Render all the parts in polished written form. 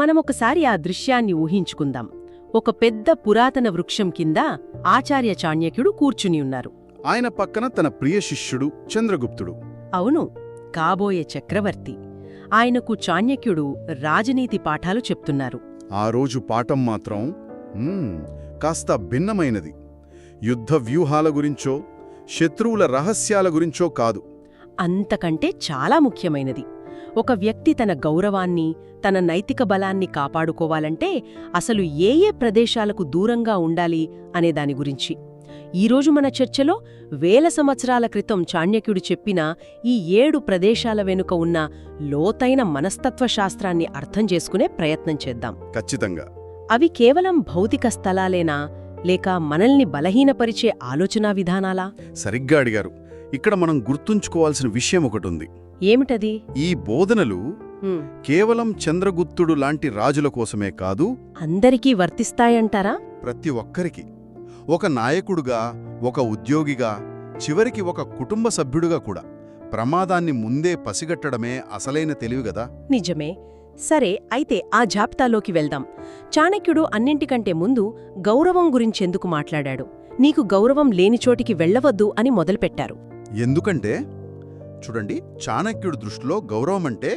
మనమొకసారి ఆ దృశ్యాన్ని ఊహించుకుందాం. ఒక పెద్ద పురాతన వృక్షం కింద ఆచార్య చాణక్యుడు కూర్చుని ఉన్నారు. ఆయన పక్కన తన ప్రియ శిష్యుడు చంద్రగుప్తుడు. అవును, కాబోయే చక్రవర్తి. ఆయనకు చాణక్యుడు రాజనీతి పాఠాలు చెప్తున్నారు. ఆ రోజు పాఠం మాత్రం కాస్త భిన్నమైనది. యుద్ధ వ్యూహాల గురించో శత్రువుల రహస్యాల గురించో కాదు. అంతకంటే చాలా ముఖ్యమైనది. ఒక వ్యక్తి తన గౌరవాన్ని, తన నైతిక బలాన్ని కాపాడుకోవాలంటే అసలు ఏ ఏ ప్రదేశాలకు దూరంగా ఉండాలి అనే దాని గురించి. ఈరోజు మన చర్చలో వేల సంవత్సరాల క్రితం చాణక్యుడు చెప్పిన ఈ 7 ప్రదేశాల వెనుక ఉన్న లోతైన మనస్తత్వశాస్త్రాన్ని అర్థం చేసుకునే ప్రయత్నం చేద్దాం. ఖచ్చితంగా. అవి కేవలం భౌతిక స్థలాలేనా, లేక మనల్ని బలహీనపరిచే ఆలోచనా విధానాలా? సరిగ్గా అడిగారు. ఇక్కడ మనం గుర్తుంచుకోవాల్సిన విషయం ఒకటుంది. ఏమిటది? ఈ బోధనలు కేవలం చంద్రగుప్తుడు లాంటి రాజుల కోసమే కాదు, అందరికీ వర్తిస్తాయంటారా? ప్రతి ఒక్కరికి. ఒక నాయకుడుగా, ఒక ఉద్యోగిగా, చివరికి ఒక కుటుంబ సభ్యుడుగా కూడా ప్రమాదాన్ని ముందే పసిగట్టడమే అసలైన తెలివిగదా. నిజమే. సరే, అయితే ఆ జాబితాలోకి వెళ్దాం. చాణక్యుడు అన్నింటికంటే ముందు గౌరవం గురించెందుకు మాట్లాడాడు? నీకు గౌరవం లేని చోటికి వెళ్లవద్దు అని మొదలుపెట్టారు. ఎందుకంటే చూడండి, చాణక్యుడి దృష్టిలో గౌరవమంటే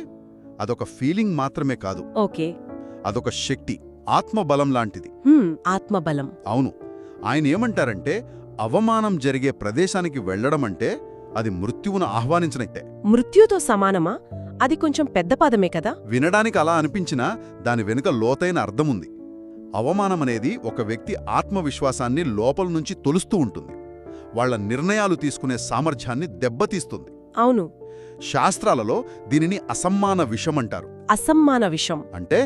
అదొక ఫీలింగ్ మాత్రమే కాదు. ఓకే. అదొక శక్తి, ఆత్మబలం లాంటిది. ఆత్మబలం. అవును. ఆయన ఏమంటారంటే, అవమానం జరిగే ప్రదేశానికి వెళ్లడమంటే అది మృత్యువును ఆహ్వానించినట్టే. మృత్యుతో సమానమా? అది కొంచెం పెద్ద పదమే కదా. వినడానికి అలా అనిపించినా దాని వెనుక లోతైన అర్థముంది. అవమానమనేది ఒక వ్యక్తి ఆత్మవిశ్వాసాన్ని లోపల నుంచి తొలుస్తూ ఉంటుంది. వాళ్ల నిర్ణయాలు తీసుకునే సామర్థ్యాన్ని దెబ్బతీస్తుంది. అవును. శాస్త్రాలలో దీనిని అసమ్మాన విషమంటారు. అసమ్మాన విషం అంటే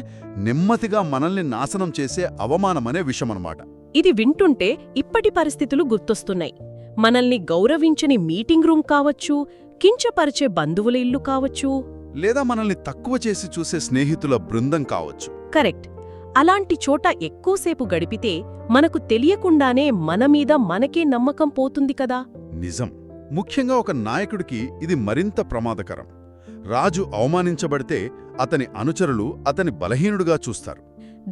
నెమ్మదిగా మనల్ని నాశనం చేసే అవమానమనే విషమన్నమాట. ఇది వింటుంటే ఇప్పటి పరిస్థితులు గుర్తొస్తున్నాయి. మనల్ని గౌరవించని మీటింగ్ రూమ్ కావచ్చు, కించపరిచే బంధువుల ఇల్లు కావచ్చు, లేదా మనల్ని తక్కువ చేసి చూసే స్నేహితుల బృందం కావచ్చు. కరెక్ట్. అలాంటి చోట ఎక్కువసేపు గడిపితే మనకు తెలియకుండానే మనమీద మనకే నమ్మకం పోతుంది కదా. నిజం. ముఖ్యంగా ఒక నాయకుడికి ఇది మరింత ప్రమాదకరం. రాజు అవమానించబడితే అతని అనుచరులు అతని బలహీనుడుగా చూస్తారు.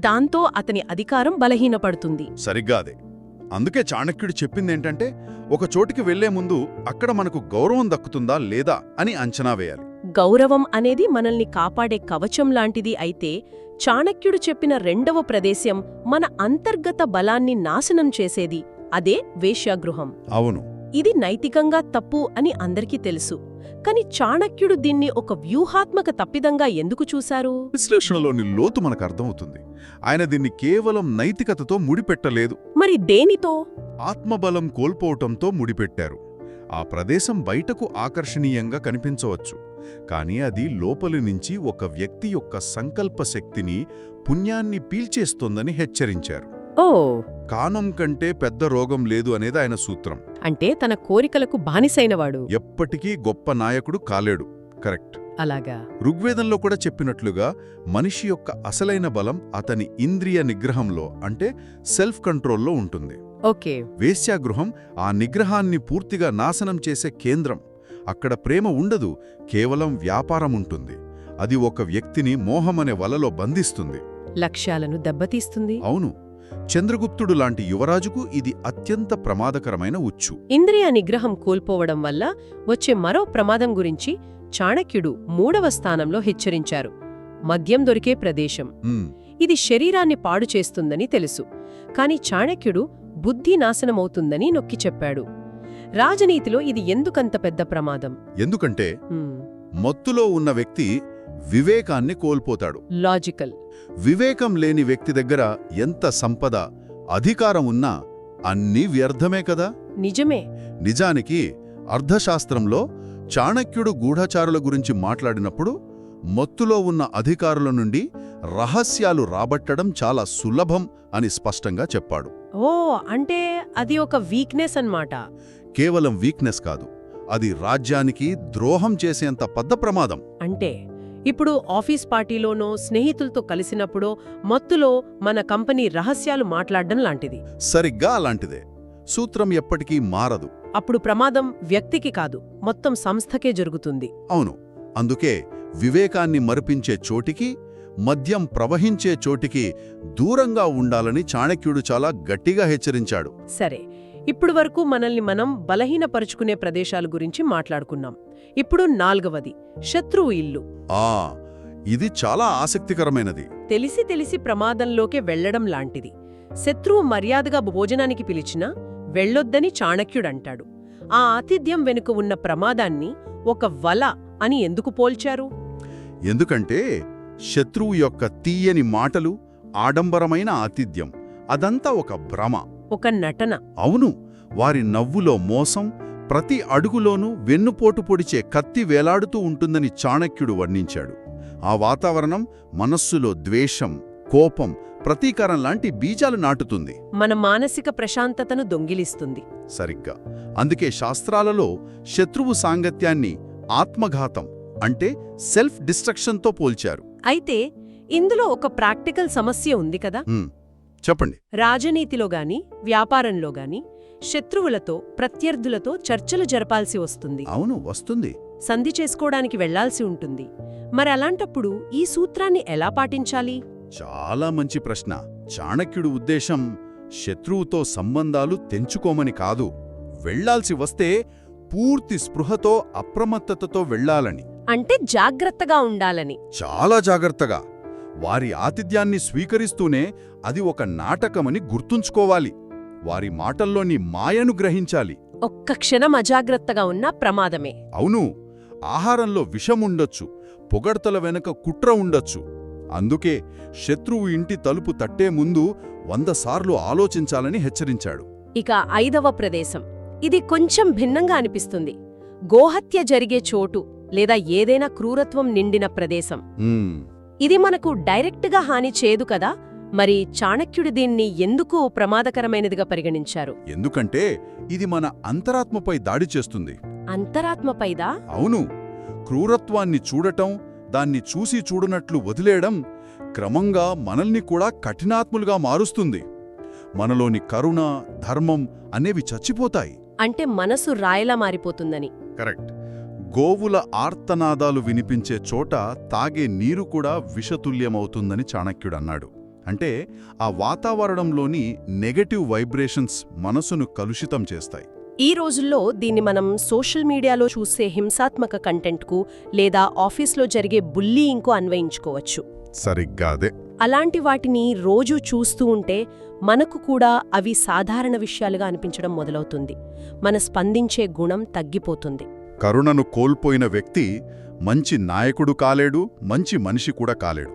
దాంతో అతని అధికారం బలహీనపడుతుంది. సరిగ్గా అదే. అందుకే చాణక్యుడు చెప్పిందేంటంటే, ఒక చోటికి వెళ్లే ముందు అక్కడ మనకు గౌరవం దక్కుతుందా లేదా అని అంచనా వేయాలి. గౌరవం అనేది మనల్ని కాపాడే కవచం లాంటిది అయితే, చాణక్యుడు చెప్పిన రెండవ ప్రదేశం మన అంతర్గత బలాన్ని నాశనం చేసేది. అదే వేశ్యాగృహం. అవును. ఇది నైతికంగా తప్పు అని అందరికీ తెలుసు. కాని చాణక్యుడు దీన్ని ఒక వ్యూహాత్మక తప్పిదంగా ఎందుకు చూశారు? విశ్లేషణలోని లోతు మనకు అర్థమవుతుంది. ఆయన దీన్ని కేవలం నైతికతతో ముడిపెట్టలేదు. మరి దేనితో? ఆత్మబలం కోల్పోవటంతో ముడిపెట్టారు. ఆ ప్రదేశం బయటకు ఆకర్షణీయంగా కనిపించవచ్చు, కానీ అది లోపలి నుంచి ఒక వ్యక్తి యొక్క సంకల్ప శక్తిని, పుణ్యాన్ని పీల్చేస్తోందని హెచ్చరించారు. ఓ, కానం కంటే పెద్ద రోగం లేదు అనేది ఆయన సూత్రం. అంటే తన కోరికలకు బానిసైనవాడు ఎప్పటికీ గొప్ప నాయకుడు కాలేడు. కరెక్ట్. అలాగా. ఋగ్వేదంలో కూడా చెప్పినట్లుగా మనిషి యొక్క అసలైన బలం అతని ఇంద్రియ నిగ్రహంలో, అంటే సెల్ఫ్ కంట్రోల్లో ఉంటుంది. ఓకే. వేశ్యాగృహం ఆ నిగ్రహాన్ని పూర్తిగా నాశనం చేసే కేంద్రం. అక్కడ ప్రేమ ఉండదు, కేవలం వ్యాపారం ఉంటుంది. అది ఒక వ్యక్తిని మోహమనే వలలో బంధిస్తుంది, లక్ష్యాలను దెబ్బతీస్తుంది. అవును. చంద్రగుప్తుడు లాంటి యువరాజుకు ఇది అత్యంత ప్రమాదకరమైన ఉచ్చు. ఇంద్రియ నిగ్రహం కోల్పోవడం వల్ల వచ్చే మరో ప్రమాదం గురించి చాణక్యుడు 3వ స్థానంలో హెచ్చరించారు. మద్యం దొరికే ప్రదేశం. ఇది శరీరాన్ని పాడు చేస్తుందని తెలుసు, కాని చాణక్యుడు బుద్ధి నాశనమవుతుందని నొక్కి చెప్పాడు. రాజనీతిలో ఇది ఎందుకంత పెద్ద ప్రమాదం? ఎందుకంటే మత్తులో ఉన్న వ్యక్తి వివేకాన్ని కోల్పోతాడు. లాజికల్. వివేకం లేని వ్యక్తి దగ్గర ఎంత సంపద, అధికారం ఉన్నా అన్నీ వ్యర్థమే కదా. నిజమే. నిజానికి అర్థశాస్త్రంలో చాణక్యుడు గూఢచారుల గురించి మాట్లాడినప్పుడు మత్తులో ఉన్న అధికారుల నుండి రహస్యాలు రాబట్టడం చాలా సులభం అని స్పష్టంగా చెప్పాడు. ఓ, అంటే అది ఒక వీక్నెస్ అన్నమాట. కేవలం వీక్నెస్ కాదు, అది రాజ్యానికి ద్రోహం చేసేంత పెద్ద ప్రమాదం. అంటే ఇప్పుడు ఆఫీస్ పార్టీలోనో స్నేహితులతో కలిసినప్పుడో మత్తులో మన కంపెనీ రహస్యాలు మాట్లాడడం లాంటిది. సరిగ్గా అలాంటిదే. సూత్రం ఎప్పటికీ మారదు. అప్పుడు ప్రమాదం వ్యక్తికి కాదు, మొత్తం సంస్థకే జరుగుతుంది. అవును. అందుకే వివేకాన్ని మరిపించే చోటికి మద్యం ప్రవహించే చోటికి దూరంగా ఉండాలని చాణక్యుడు చాలా గట్టిగా హెచ్చరించాడు. సరే, ఇప్పుడు వరకు మనల్ని మనం బలహీనపరుచుకునే ప్రదేశాల గురించి మాట్లాడుకున్నాం. ఇప్పుడు 4వది శత్రువు ఇల్లు. ఇది చాలా ఆసక్తికరమైనది. తెలిసి తెలిసి ప్రమాదంలోకే వెళ్లడం లాంటిది. శత్రువు మర్యాదగా భోజనానికి పిలిచినా వెళ్ళొద్దని చాణక్యుడంటాడు. ఆ ఆతిథ్యం వెనుక ఉన్న ప్రమాదాన్ని ఒక వల అని ఎందుకు పోల్చారు? ఎందుకంటే శత్రువు యొక్క తీయని మాటలు, ఆడంబరమైన ఆతిథ్యం అదంతా ఒక భ్రమ, ఒక నటన. అవును, వారి నవ్వులో మోసం, ప్రతి అడుగులోనూ వెన్నుపోటు పొడిచే కత్తి వేలాడుతూ ఉంటుందని చాణక్యుడు వర్ణించాడు. ఆ వాతావరణం మనస్సులో ద్వేషం, కోపం, ప్రతీకారం లాంటి బీజాలు నాటుతుంది. మన మానసిక ప్రశాంతతను దొంగిలిస్తుంది. సరిగ్గా అందుకే శాస్త్రాలలో శత్రువు సాంగత్యాన్ని ఆత్మఘాతం అంటే సెల్ఫ్ డిస్ట్రక్షన్తో పోల్చారు. అయితే ఇందులో ఒక ప్రాక్టికల్ సమస్య ఉంది కదా. చెప్పండి. రాజనీతిలో గాని వ్యాపారంలో గాని శత్రువులతో, ప్రత్యర్థులతో చర్చలు జరపాల్సి వస్తుంది. అవును, వస్తుంది. సంధి చేసుకోవడానికి వెళ్లాల్సి ఉంటుంది. మరి అలాంటప్పుడు ఈ సూత్రాన్ని ఎలా పాటించాలి? చాలా మంచి ప్రశ్న. చాణక్యుడు ఉద్దేశం శత్రువుతో సంబంధాలు తెంచుకోమని కాదు, వెళ్లాల్సి వస్తే పూర్తి స్పృహతో, అప్రమత్తతతో వెళ్లాలని. అంటే జాగ్రత్తగా ఉండాలని. చాలా జాగ్రత్తగా. వారి ఆతిథ్యాన్ని స్వీకరిస్తూనే అది ఒక నాటకమని గుర్తుంచుకోవాలి. వారి మాటల్లోని మాయను గ్రహించాలి. ఒక్క క్షణం అజాగ్రత్తగా ఉన్నా ప్రమాదమే. అవును, ఆహారంలో విషముండొచ్చు, పొగడ్తల వెనక కుట్ర ఉండొచ్చు. అందుకే శత్రువు ఇంటి తలుపు తట్టే ముందు 100 సార్లు ఆలోచించాలని హెచ్చరించాడు. ఇక 5వ ప్రదేశం. ఇది కొంచెం భిన్నంగా అనిపిస్తుంది. గోహత్య జరిగే చోటు లేదా ఏదైనా క్రూరత్వం నిండిన ప్రదేశం. ఇది మనకు డైరెక్ట్గా హాని చేయదు కదా. మరి చాణక్యుడు దీన్ని ఎందుకు ప్రమాదకరమైనదిగా పరిగణించారు? ఎందుకంటే ఇది మన అంతరాత్మపై దాడి చేస్తుంది. అంతరాత్మపైదా? అవును. క్రూరత్వాన్ని చూడటం, దాన్ని చూసి చూడనట్లు వదిలేయడం క్రమంగా మనల్ని కూడా కఠినాత్ములుగా మారుస్తుంది. మనలోని కరుణ, ధర్మం అనేవి చచ్చిపోతాయి. అంటే మనసు రాయిలా మారిపోతుందని. కరెక్ట్. గోవుల ఆర్తనాదాలు వినిపించే చోట తాగే నీరు కూడా విషతుల్యమవుతుందని చాణక్యుడన్నాడు. అంటే ఆ వాతావరణంలోని నెగటివ్ వైబ్రేషన్స్ మనసును కలుషితం చేస్తాయి. ఈ రోజుల్లో దీన్ని మనం సోషల్ మీడియాలో చూసే హింసాత్మక కంటెంట్కు లేదా ఆఫీస్లో జరిగే బుల్లీయింగ్కు అన్వయించుకోవచ్చు. సరిగ్గా అదే. అలాంటి వాటిని రోజూ చూస్తూ ఉంటే మనకు కూడా అవి సాధారణ విషయాలుగా అనిపించడం మొదలవుతుంది. మన స్పందించే గుణం తగ్గిపోతుంది. కరుణను కోల్పోయిన వ్యక్తి మంచి నాయకుడు కాలేడు, మంచి మనిషి కూడా కాలేడు.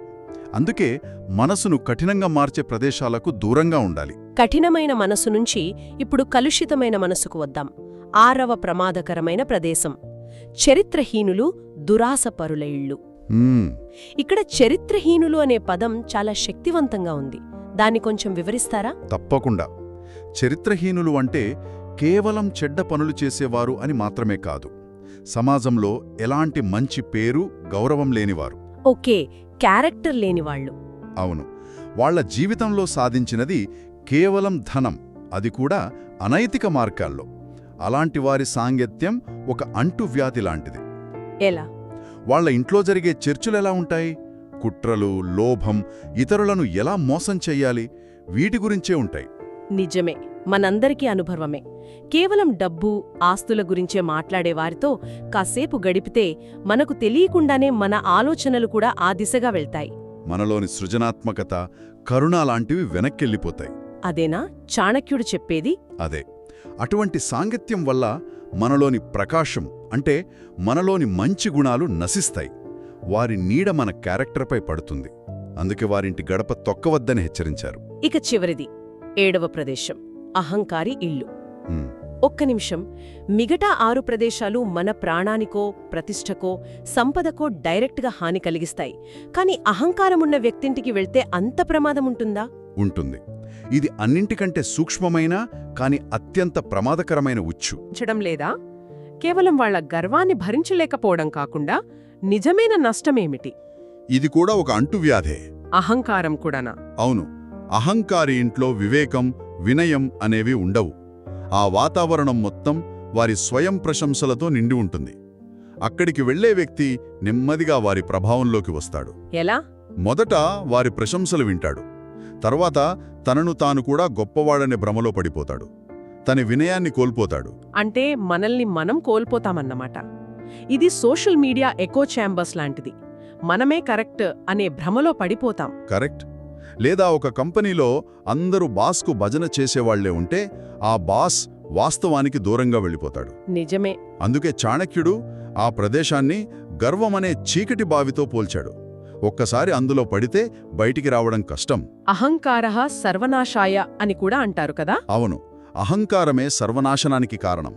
అందుకే మనసును కఠినంగా మార్చే ప్రదేశాలకు దూరంగా ఉండాలి. కఠినమైన మనసు నుంచి ఇప్పుడు కలుషితమైన మనసుకు వద్దాం. 6వ ప్రమాదకరమైన ప్రదేశం చరిత్రహీనులు, దురాసపరుల ఇళ్ళు. ఇక్కడ చరిత్రహీనులు అనే పదం చాలా శక్తివంతంగా ఉంది. దాన్ని కొంచెం వివరిస్తారా? తప్పకుండా. చరిత్రహీనులు అంటే కేవలం చెడ్డ పనులు చేసేవారు అని మాత్రమే కాదు, సమాజంలో ఎలాంటి మంచి పేరు, గౌరవం లేనివారు. ఓకే, క్యారెక్టర్ లేనివాళ్లు. అవును. వాళ్ల జీవితంలో సాధించినది కేవలం ధనం, అది కూడా అనైతిక మార్గాల్లో. అలాంటి వారి సాంగత్యం ఒక అంటువ్యాధి లాంటిది. ఎలా? వాళ్ల ఇంట్లో జరిగే చర్చలెలా ఉంటాయి? కుట్రలు, లోభం, ఇతరులను ఎలా మోసం చెయ్యాలి, వీటి గురించే ఉంటాయి. నిజమే, మనందరికీ అనుభవమే. కేవలం డబ్బు, ఆస్తుల గురించే మాట్లాడే వారితో కాసేపు గడిపితే మనకు తెలియకుండానే మన ఆలోచనలు కూడా ఆ దిశగా వెళ్తాయి. మనలోని సృజనాత్మకత, కరుణ లాంటివి వెనక్కెళ్ళిపోతాయి. అదేనా చాణక్యుడు చెప్పేది? అదే. అటువంటి సాంగత్యం వల్ల మనలోని ప్రకాశం అంటే మనలోని మంచి గుణాలు నశిస్తాయి. వారి నీడ మన క్యారెక్టర్పై పడుతుంది. అందుకే వారింటి గడప తొక్కవద్దని హెచ్చరించారు. ఇక చివరిది 7వ ప్రదేశం అహంకారి ఇల్లు. ఒక్క నిమిషం. మిగతా 6 ప్రదేశాలు మన ప్రాణానికో, ప్రతిష్టకో, సంపదకో డైరెక్ట్గా హాని కలిగిస్తాయి. కాని అహంకారమున్న వ్యక్తింటికి వెళ్తే అంత ప్రమాదముంటుందా? ఉంటుంది. ఇది అన్నింటికంటే సూక్ష్మమైన కాని అత్యంత ప్రమాదకరమైన ఉచ్చు. లేదా? కేవలం వాళ్ల గర్వాన్ని భరించలేకపోవడం కాకుండా నిజమైన నష్టమేమిటి? ఇది కూడా ఒక అంటువ్యాధే. అహంకారం కూడానా? అవును. అహంకారి ఇంట్లో వివేకం, వినయం అనేవి ఉండవు. ఆ వాతావరణం మొత్తం వారి స్వయం ప్రశంసలతో నిండి ఉంటుంది. అక్కడికి వెళ్లే వ్యక్తి నెమ్మదిగా వారి ప్రభావంలోకి వస్తాడు. ఎలా? మొదట వారి ప్రశంసలు వింటాడు. తర్వాత తనను తాను కూడా గొప్పవాడనే భ్రమలో పడిపోతాడు. తన వినయాన్ని కోల్పోతాడు. అంటే మనల్ని మనం కోల్పోతామన్నమాట. ఇది సోషల్ మీడియా ఎకో ఛాంబర్స్ లాంటిది. మనమే కరెక్ట్ అనే భ్రమలో పడిపోతాం. కరెక్ట్. లేదా ఒక కంపెనీలో అందరూ బాస్కు భజన చేసేవాళ్లే ఉంటే ఆ బాస్ వాస్తవానికి దూరంగా వెళ్ళిపోతాడు. నిజమే. అందుకే చాణక్యుడు ఆ ప్రదేశాన్ని గర్వమనే చీకటి బావితో పోల్చాడు. ఒక్కసారి అందులో పడితే బయటికి రావడం కష్టం. అహంకారః సర్వనాశాయ అని కూడా అంటారు కదా. అవును, అహంకారమే సర్వనాశనానికి కారణం.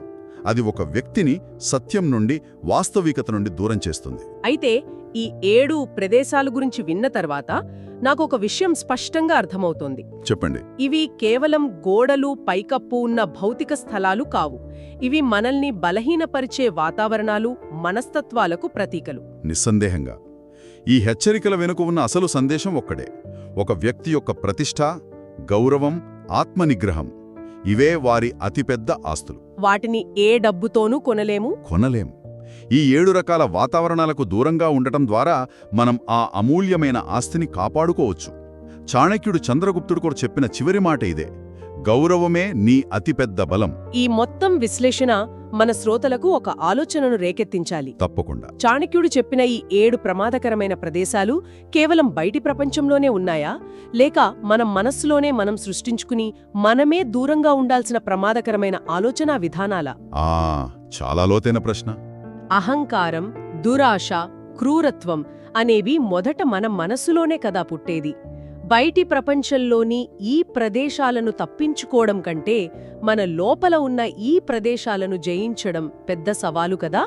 అది ఒక వ్యక్తిని సత్యం నుండి, వాస్తవికత నుండి దూరం చేస్తుంది. అయితే ఈ 7 ప్రదేశాల గురించి విన్న తర్వాత నాకొక విషయం స్పష్టంగా అర్థమవుతోంది. చెప్పండి. ఇవి కేవలం గోడలు, పైకప్పు ఉన్న భౌతిక స్థలాలు కావు. ఇవి మనల్ని బలహీనపరిచే వాతావరణాలు, మనస్తత్వాలకు ప్రతీకలు. నిస్సందేహంగా ఈ హెచ్చరికల వెనుక ఉన్న అసలు సందేశం ఒక్కడే. ఒక వ్యక్తి యొక్క ప్రతిష్ఠ, గౌరవం, ఆత్మనిగ్రహం ఇవే వారి అతిపెద్ద ఆస్తులు. వాటిని ఏ డబ్బుతోనూ కొనలేము. కొనలేం. ఈ 7 రకాల వాతావరణాలకు దూరంగా ఉండటం ద్వారా మనం ఆ అమూల్యమైన ఆస్తిని కాపాడుకోవచ్చు. చాణక్యుడు చంద్రగుప్తుడు కూడా చెప్పిన చివరి మాట ఇదే: గౌరవమే నీ అతిపెద్ద బలం. ఈ మొత్తం విశ్లేషణ మన శ్రోతలకు ఒక ఆలోచనను రేకెత్తించాలి. తప్పకుండా. చాణక్యుడు చెప్పిన ఈ 7 ప్రమాదకరమైన ప్రదేశాలు కేవలం బయటి ప్రపంచంలోనే ఉన్నాయా, లేక మన మనస్సులోనే మనం సృష్టించుకుని మనమే దూరంగా ఉండాల్సిన ప్రమాదకరమైన ఆలోచనా విధానాలా? చాలా లోతైన ప్రశ్న. అహంకారం, దురాశ, క్రూరత్వం అనేవి మొదట మన మనస్సులోనే కదా పుట్టేది. బయటి ప్రపంచంలోని ఈ ప్రదేశాలను తప్పించుకోవడం కంటే మన లోపల ఉన్న ఈ ప్రదేశాలను జయించడం పెద్ద సవాలు కదా.